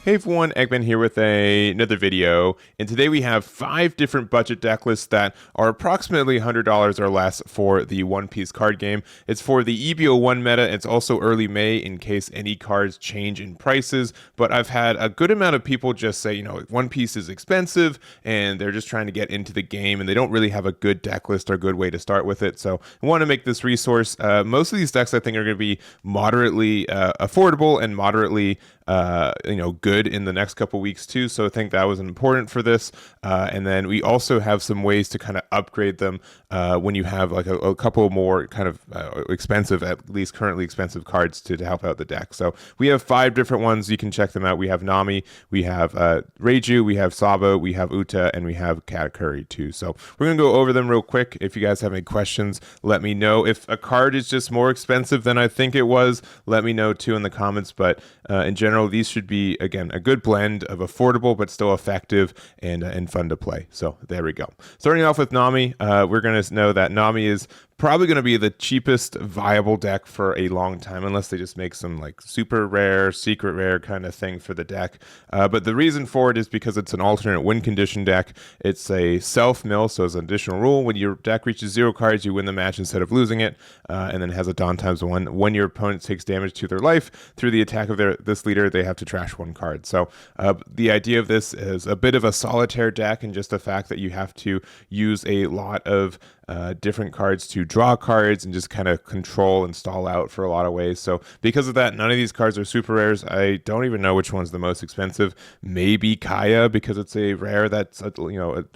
Hey everyone, Eggman here with another video, and today we have 5 different budget deck lists that are approximately $100 or less for the One Piece card game. It's for the EB01 meta. It's also early May in case any cards change in prices, but I've had a good amount of people just say, One Piece is expensive, and they're just trying to get into the game, and they don't really have a good deck list or a good way to start with it, so I want to make this resource. Most of these decks I think are going to be moderately affordable and moderately good in the next couple weeks too. So I think that was important for this. And then we also have some ways to kind of upgrade them when you have like a couple more kind of expensive, at least currently expensive cards to help out the deck. So we have 5 different ones. You can check them out. We have Nami, we have Reiju, we have Sabo, we have Uta, and we have Katakuri too. So we're going to go over them real quick. If you guys have any questions, let me know. If a card is just more expensive than I think it was, let me know too in the comments. But in general, these should be, again, a good blend of affordable but still effective and fun to play. So there we go. Starting off with Nami, we're going to know that Nami is probably going to be the cheapest viable deck for a long time, unless they just make some like super rare, secret rare kind of thing for the deck. But the reason for it is because it's an alternate win condition deck. It's a self-mill, so as an additional rule, when your deck reaches 0 cards, you win the match instead of losing it, and then has a Dawn ×1. When your opponent takes damage to their life through the attack of this leader, they have to trash 1 card. So the idea of this is a bit of a solitaire deck, and just the fact that you have to use a lot of different cards to draw cards and just kind of control and stall out for a lot of ways. So because of that, none of these cards are super rares. I don't even know which one's the most expensive. Maybe Kaya, because it's a rare that's a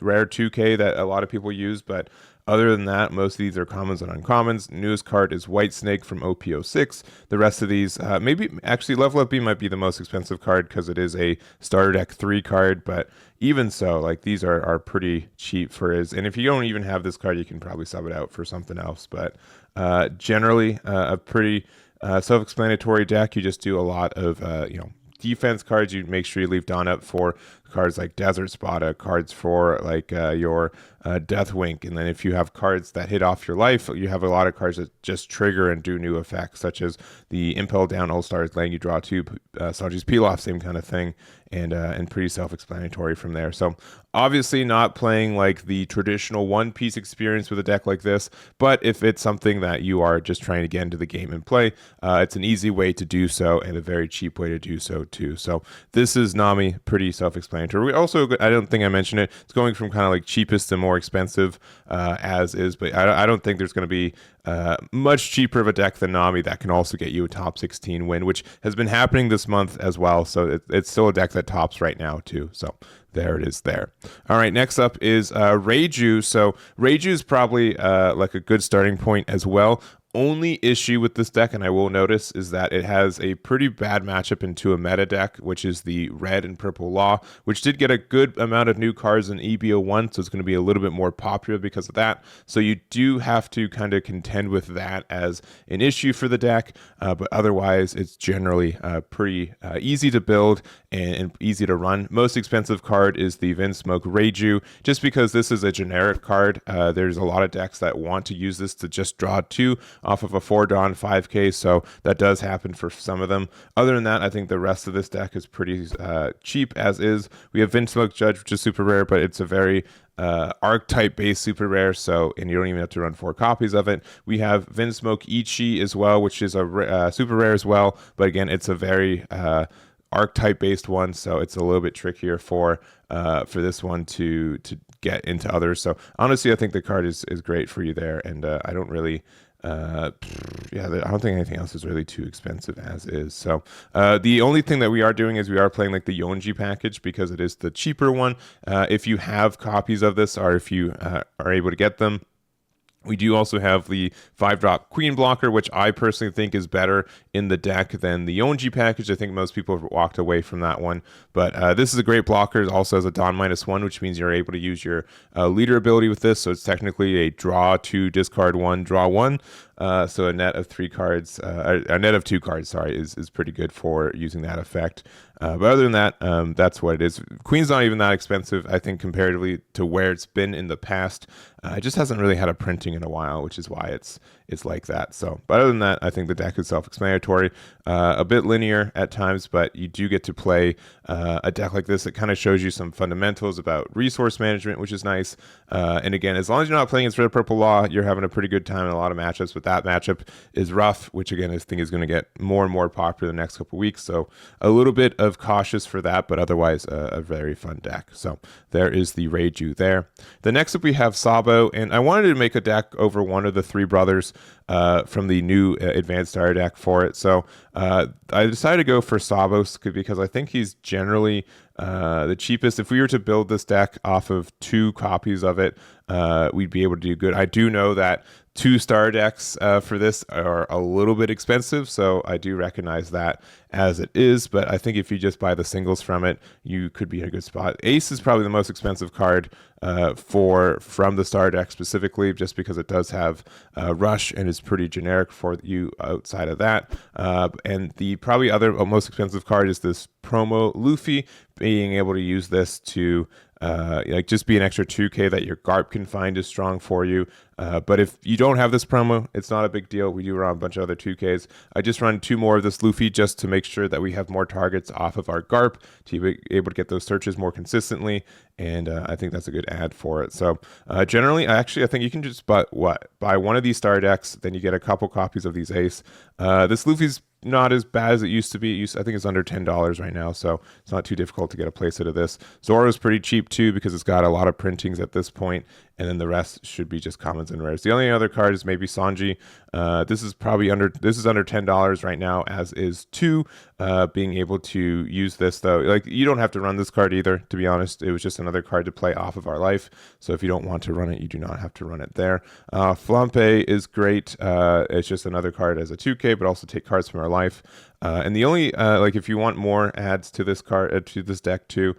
rare 2K that a lot of people use, but other than that, most of these are commons and uncommons. Newest card is White Snake from OP06. The rest of these, maybe actually Level Up B might be the most expensive card because it is a starter deck 3 card, but even so, like these are pretty cheap for his. And if you don't even have this card, you can probably sub it out for something else. But generally, a pretty self-explanatory deck. You just do a lot of defense cards. You make sure you leave Dawn up for cards like Desert Spada, cards for like your Deathwink, and then if you have cards that hit off your life, you have a lot of cards that just trigger and do new effects, such as the Impel Down All Stars, letting you draw 2 Saji's Peel Off, same kind of thing, and pretty self-explanatory from there. So obviously not playing like the traditional One Piece experience with a deck like this, but if it's something that you are just trying to get into the game and play, it's an easy way to do so and a very cheap way to do so too. So this is Nami, pretty self-explanatory. We also, I don't think I mentioned it, it's going from kind of like cheapest to more expensive as is, but I don't think there's going to be much cheaper of a deck than Nami that can also get you a top 16 win, which has been happening this month as well. So it's still a deck that tops right now too. So there it is there. All right, next up is Reiju. So Reiju is probably like a good starting point as well. Only issue with this deck, and I will notice, is that it has a pretty bad matchup into a meta deck, which is the red and purple Law, which did get a good amount of new cards in EB01, so it's going to be a little bit more popular because of that. So you do have to kind of contend with that as an issue for the deck, but otherwise it's generally pretty easy to build and easy to run. Most expensive card is the Vinsmoke Reiju, just because this is a generic card. There's a lot of decks that want to use this to just draw 2 off of a 4 Dawn 5K, so that does happen for some of them. Other than that, I think the rest of this deck is pretty cheap as is. We have Vinsmoke Judge, which is super rare, but it's a very archetype based super rare, so, and you don't even have to run 4 copies of it. We have Vinsmoke Ichi as well, which is a super rare as well, but again, it's a very archetype based one, so it's a little bit trickier for this one to get into others. So honestly, I think the card is great for you there, and I don't really I don't think anything else is really too expensive as is. So the only thing that we are doing is we are playing like the Yonji package because it is the cheaper one. If you have copies of this, or if you are able to get them, we do also have the 5-drop Queen blocker, which I personally think is better in the deck than the Yonji package. I think most people have walked away from that one. But this is a great blocker. It also has a Dawn -1, which means you're able to use your leader ability with this. So it's technically a draw 2, discard 1, draw 1. So a net of 3 cards, a net of 2 cards, sorry, is pretty good for using that effect. But other than that, that's what it is. Queen's not even that expensive, I think, comparatively to where it's been in the past. It just hasn't really had a printing in a while, which is why it's like that. So, but other than that, I think the deck is self-explanatory. A bit linear at times, but you do get to play a deck like this that kind of shows you some fundamentals about resource management, which is nice. And again, as long as you're not playing against Red Purple Law, you're having a pretty good time in a lot of matchups. But that matchup is rough, which again, I think is going to get more and more popular the next couple of weeks. So a little bit of cautious for that, but otherwise a very fun deck. So there is the Reiju there. The next up we have Sabo, and I wanted to make a deck over one of the 3 brothers from the new Advanced Starter deck for it. So I decided to go for Sabo because I think he's generally the cheapest. If we were to build this deck off of 2 copies of it, we'd be able to do good. I do know that 2 star decks for this are a little bit expensive, so I do recognize that as it is, but I think if you just buy the singles from it, you could be in a good spot. Ace is probably the most expensive card from the star deck specifically, just because it does have Rush and is pretty generic for you outside of that. And the probably other most expensive card is this promo Luffy, being able to use this to like just be an extra 2k that your GARP can find is strong for you. But if you don't have this promo, it's not a big deal. We do run a bunch of other 2Ks. I just run 2 more of this Luffy just to make sure that we have more targets off of our GARP to be able to get those searches more consistently. And I think that's a good ad for it. So generally, I think you can just buy one of these star decks, then you get a couple copies of these Ace. This Luffy's not as bad as it used to be. I think it's under $10 right now, so it's not too difficult to get a playset of this. Zoro's pretty cheap too because it's got a lot of printings at this point, and then the rest should be just commons and rares. The only other card is maybe Sanji. This is under $10 right now, as is 2. Being able to use this though, like you don't have to run this card either. To be honest, it was just another card to play off of our life. So if you don't want to run it, you do not have to run it there. Flampe is great. It's just another card as a 2K, but also take cards from our life. And the only like if you want more adds to this card to this deck too,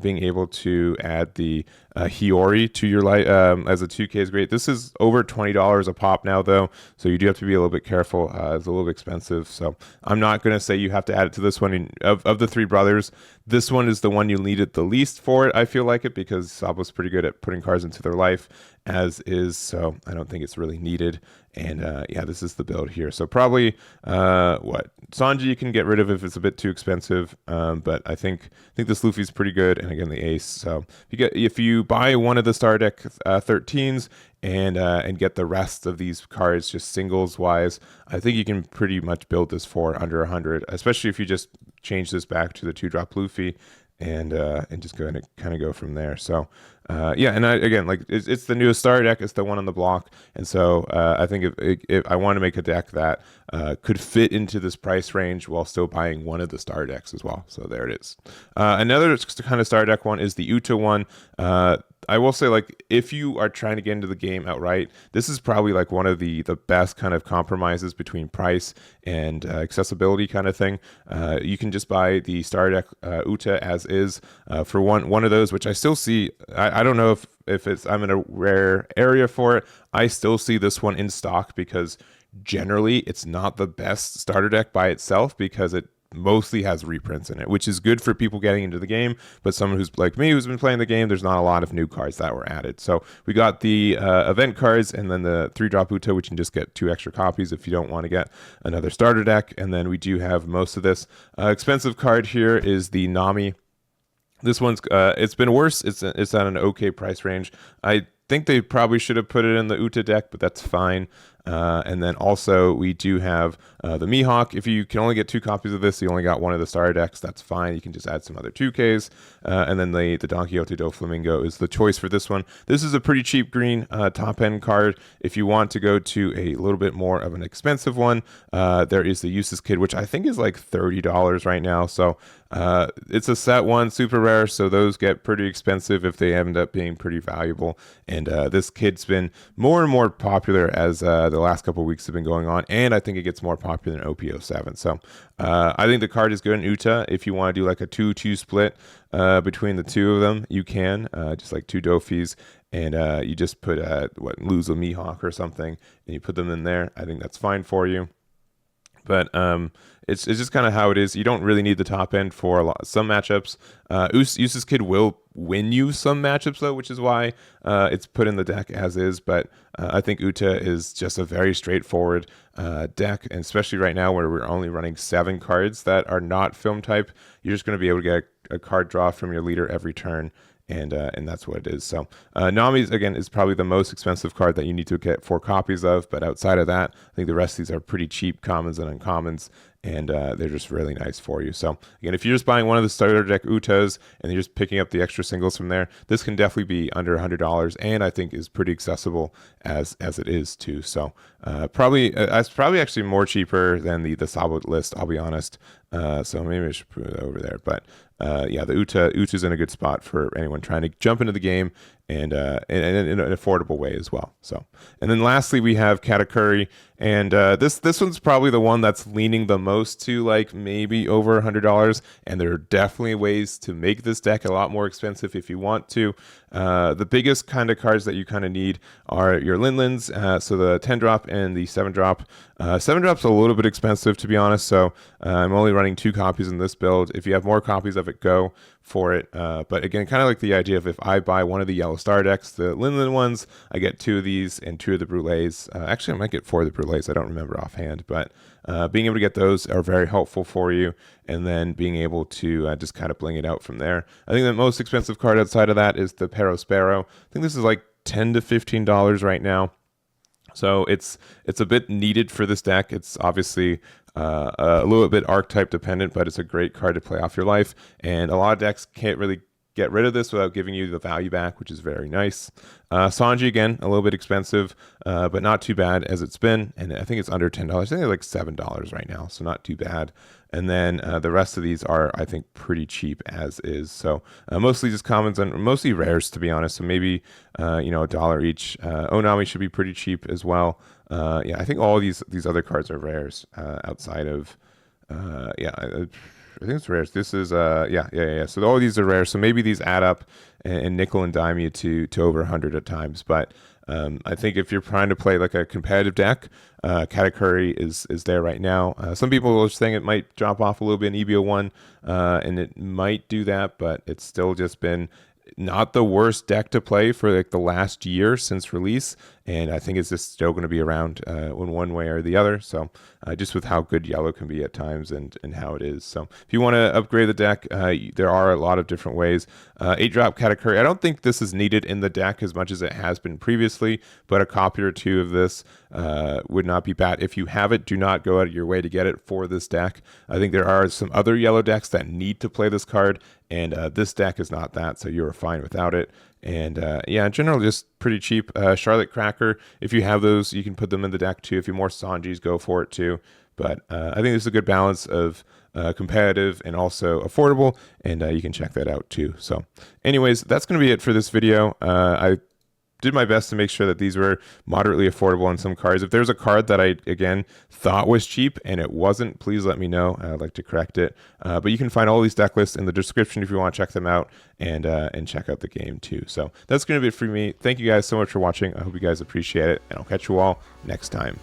being able to add the Hiyori to your light as a 2K is great. This is over $20 a pop now though, so you do have to be a little bit careful. It's a little bit expensive, so I'm not going to say you have to add it to this one. Of the 3 brothers, this one is the one you needed the least for it. I feel like it because Sabo's pretty good at putting cards into their life, as is, so I don't think it's really needed. And yeah, this is the build here. So probably Sanji you can get rid of if it's a bit too expensive, but I think this Luffy's pretty good, and again the Ace. So if you buy one of the star deck 13s and get the rest of these cards just singles wise, I think you can pretty much build this for under 100, especially if you just change this back to the 2-drop Luffy and just go and kind of go from there. So yeah, and again, like it's the newest star deck, it's the one on the block, and so I think if I want to make a deck that could fit into this price range while still buying one of the star decks as well. So there it is. Another kind of star deck one is the Uta one. I will say, like, if you are trying to get into the game outright, this is probably like one of the best kind of compromises between price and accessibility kind of thing. You can just buy the star deck Uta as is for one of those, which I still see. I don't know if it's I'm in a rare area for it. I still see this one in stock because generally it's not the best starter deck by itself because it mostly has reprints in it, which is good for people getting into the game, but someone who's like me who's been playing the game, there's not a lot of new cards that were added. So we got the event cards and then the 3-drop Uta, which you can just get 2 extra copies if you don't want to get another starter deck. And then we do have most of this. Expensive card here is the Nami. This one's it's been worse. It's at an okay price range. I think they probably should have put it in the Uta deck, but that's fine. And then also we do have the Mihawk. If you can only get 2 copies of this, you only got one of the star decks, that's fine. You can just add some other 2Ks. And then the Don Quixote do Flamingo is the choice for this one. This is a pretty cheap green top end card. If you want to go to a little bit more of an expensive one, there is the Useless Kid, which I think is like $30 right now. So It's a set 1 super rare, so those get pretty expensive if they end up being pretty valuable. And this kit's been more and more popular as the last couple of weeks have been going on, and I think it gets more popular in OP07. So I think the card is good in Uta. If you want to do like a 2-2 split between the two of them, you can, just like 2 Dofis, and you just put lose a Mihawk or something, and you put them in there. I think that's fine for you. But it's just kind of how it is. You don't really need the top end for some matchups. Usa's Kid will win you some matchups, though, which is why it's put in the deck as is. But I think Uta is just a very straightforward deck, and especially right now where we're only running 7 cards that are not film type, you're just going to be able to get a card draw from your leader every turn. And that's what it is. So Nami, again, is probably the most expensive card that you need to get 4 copies of. But outside of that, I think the rest of these are pretty cheap commons and uncommons, and they're just really nice for you. So again, if you're just buying one of the starter deck Utas and you're just picking up the extra singles from there, this can definitely be under $100, and I think is pretty accessible as it is too. So it's probably actually more cheaper than the Sabo list, I'll be honest. So maybe I should put it over there. But yeah, the Uta's in a good spot for anyone trying to jump into the game, and in an affordable way as well. So, and then lastly, we have Katakuri, and this one's probably the one that's leaning the most to like maybe over $100, and there are definitely ways to make this deck a lot more expensive if you want to. The biggest kind of cards that you kind of need are your Linlins, so the 10-drop and the 7-drop. 7-drop's a little bit expensive, to be honest, so I'm only running 2 copies in this build. If you have more copies of it, go for it. But again, kind of like the idea of if I buy one of the yellow star decks, the Linlin ones, I get 2 of these and 2 of the Brûlés. Actually, I might get 4 of the Brûlés. I don't remember offhand, but being able to get those are very helpful for you, and then being able to just kind of bling it out from there. I think the most expensive card outside of that is the Espira. I think this is like $10 to $15 right now. So it's a bit needed for this deck. It's obviously a little bit archetype dependent, but it's a great card to play off your life. And a lot of decks can't really get rid of this without giving you the value back, which is very nice. Sanji, again, a little bit expensive, but not too bad as it's been. And I think it's under $10. I think they're like $7 right now, so not too bad. And then the rest of these are, I think, pretty cheap as is. So mostly just commons and mostly rares, to be honest. So maybe, $1 each. Nami should be pretty cheap as well. Yeah, I think all these other cards are rares outside of, I think it's rares. This is yeah. So all these are rare. So maybe these add up and nickel and dime you to over 100 at times. But I think if you're trying to play like a competitive deck, Katakuri is there right now. Some people are saying it might drop off a little bit in EB01, and it might do that, but it's still just been not the worst deck to play for like the last year since release, and I think it's just still going to be around in one way or the other. So just with how good yellow can be at times and how it is. So if you want to upgrade the deck, there are a lot of different ways. 8-drop Katakuri, I don't think this is needed in the deck as much as it has been previously, but a copy or 2 of this would not be bad. If you have it, do not go out of your way to get it for this deck. I think there are some other yellow decks that need to play this card, and this deck is not that, so you're fine without it. And yeah, in general, just pretty cheap. Charlotte Cracker, if you have those, you can put them in the deck too. If you're more Sanjis, go for it too. But I think this is a good balance of competitive and also affordable, and you can check that out too. So anyways, that's going to be it for this video. I did my best to make sure that these were moderately affordable on some cards. If there's a card that I, again, thought was cheap and it wasn't, please let me know. I'd like to correct it. But you can find all these deck lists in the description if you want to check them out and check out the game too. So that's going to be it for me. Thank you guys so much for watching. I hope you guys appreciate it, and I'll catch you all next time.